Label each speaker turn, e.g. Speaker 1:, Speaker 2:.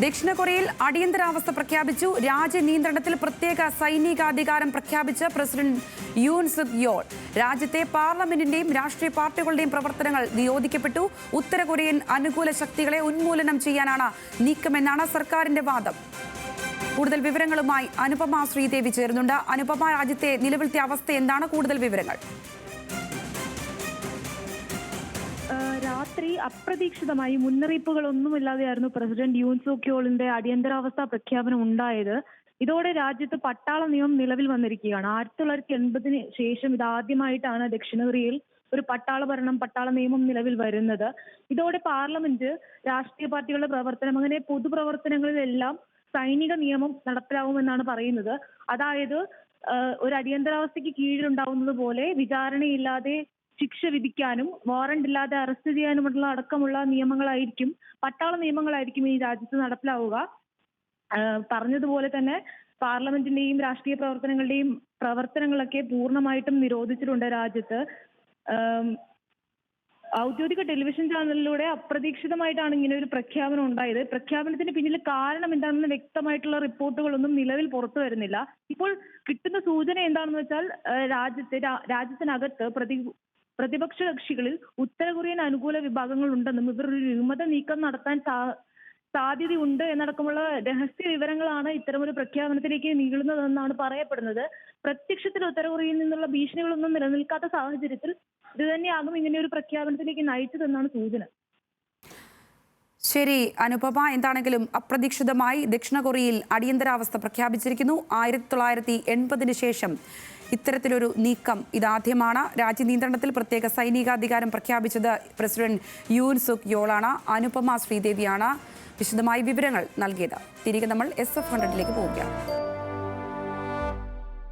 Speaker 1: ദക്ഷിണ കൊറിയയിൽ അടിയന്തരാവസ്ഥ പ്രഖ്യാപിച്ചു. രാജ്യനിയന്ത്രണത്തിൽ പ്രത്യേക സൈനികാധികാരം പ്രഖ്യാപിച്ച പ്രസിഡന്റ് യൂൻ സുക് യോൾ. രാജ്യത്തെ പാർലമെന്റിന്റെയും രാഷ്ട്രീയ പാർട്ടികളുടെയും പ്രവർത്തനങ്ങൾ നിരോധിക്കപ്പെട്ടു. ഉത്തര കൊറിയൻ അനുകൂല ശക്തികളെ ഉന്മൂലനം ചെയ്യാനാണ് നീക്കമെന്നാണ് സർക്കാരിന്റെ വാദം. കൂടുതൽ വിവരങ്ങളുമായി അനുപമ ശ്രീദേവി ചേരുന്നുണ്ട്. അനുപമ, രാജ്യത്തെ നിലവിലത്തെ അവസ്ഥ എന്താണ്? കൂടുതൽ വിവരങ്ങൾ.
Speaker 2: രാത്രി അപ്രതീക്ഷിതമായി മുന്നറിയിപ്പുകളൊന്നുമില്ലാതെയായിരുന്നു പ്രസിഡന്റ് യൂൻ സുക് യോളിന്റെ അടിയന്തരാവസ്ഥ പ്രഖ്യാപനം ഉണ്ടായത്. ഇതോടെ രാജ്യത്ത് പട്ടാള നിയമം നിലവിൽ വന്നിരിക്കുകയാണ്. 1980 ശേഷം ഇതാദ്യമായിട്ടാണ് ദക്ഷിണ കൊറിയയിൽ ഒരു പട്ടാള നിയമം നിലവിൽ വരുന്നത്. ഇതോടെ പാർലമെന്റ്, രാഷ്ട്രീയ പാർട്ടികളുടെ പ്രവർത്തനം, അങ്ങനെ പൊതുപ്രവർത്തനങ്ങളിലെല്ലാം സൈനിക നിയമം നടപ്പിലാവുമെന്നാണ് പറയുന്നത്. അതായത് ഒരു അടിയന്തരാവസ്ഥയ്ക്ക് കീഴിലുണ്ടാവുന്നത് പോലെ വിചാരണയില്ലാതെ ശിക്ഷ വിധിക്കാനും വാറണ്ട് ഇല്ലാതെ അറസ്റ്റ് ചെയ്യാനുമുള്ള അടക്കമുള്ള നിയമങ്ങളായിരിക്കും, പട്ടാള നിയമങ്ങളായിരിക്കും ഈ രാജ്യത്ത് നടപ്പിലാവുക. പറഞ്ഞതുപോലെ തന്നെ പാർലമെന്റിന്റെയും രാഷ്ട്രീയ പ്രവർത്തനങ്ങളൊക്കെ പൂർണ്ണമായിട്ടും നിരോധിച്ചിട്ടുണ്ട് രാജ്യത്ത്. ഔദ്യോഗിക ടെലിവിഷൻ ചാനലിലൂടെ അപ്രതീക്ഷിതമായിട്ടാണ് ഇങ്ങനെ ഒരു പ്രഖ്യാപനം ഉണ്ടായത്. പ്രഖ്യാപനത്തിന് പിന്നിൽ കാരണം എന്താണെന്ന് വ്യക്തമായിട്ടുള്ള റിപ്പോർട്ടുകളൊന്നും നിലവിൽ പുറത്തു വരുന്നില്ല. ഇപ്പോൾ കിട്ടുന്ന സൂചന എന്താണെന്ന് വെച്ചാൽ രാജ്യത്തിനകത്ത് പ്രതിപക്ഷ കക്ഷികളിൽ ഉത്തര കൊറിയൻ അനുകൂല വിഭാഗങ്ങൾ ഉണ്ടെന്നും ഇവർ ഒരു വിമത നീക്കം നടത്താൻ സാധ്യതയുണ്ട് എന്നടക്കമുള്ള രഹസ്യ വിവരങ്ങളാണ് ഇത്തരമൊരു പ്രഖ്യാപനത്തിലേക്ക് നീളുന്നതെന്നാണ് പറയപ്പെടുന്നത്. പ്രത്യക്ഷത്തിൽ ഉത്തര കൊറിയയിൽ നിന്നുള്ള ഭീഷണികളൊന്നും നിലനിൽക്കാത്ത സാഹചര്യത്തിൽ ഇത് തന്നെയാകും ഇങ്ങനെ ഒരു പ്രഖ്യാപനത്തിലേക്ക് നയിച്ചതെന്നാണ് സൂചന.
Speaker 1: ശരി അനുപമ, എന്താണെങ്കിലും അപ്രതീക്ഷിതമായി ദക്ഷിണ കൊറിയയിൽ അടിയന്തരാവസ്ഥ പ്രഖ്യാപിച്ചിരിക്കുന്നു. 1980 ശേഷം ഇത്തരത്തിലൊരു നീക്കം ഇതാദ്യമാണ്. രാജ്യനിയന്ത്രണത്തിൽ പ്രത്യേക സൈനികാധികാരം പ്രഖ്യാപിച്ചത് പ്രസിഡന്റ് യൂൻ സുക് യോളാണ്. അനുപമ ശ്രീദേവിയാണ് വിശദമായി വിവരങ്ങൾ നൽകിയത്. തിരികെ നമ്മൾ SF 100ലേക്ക് പോവുകയാണ്.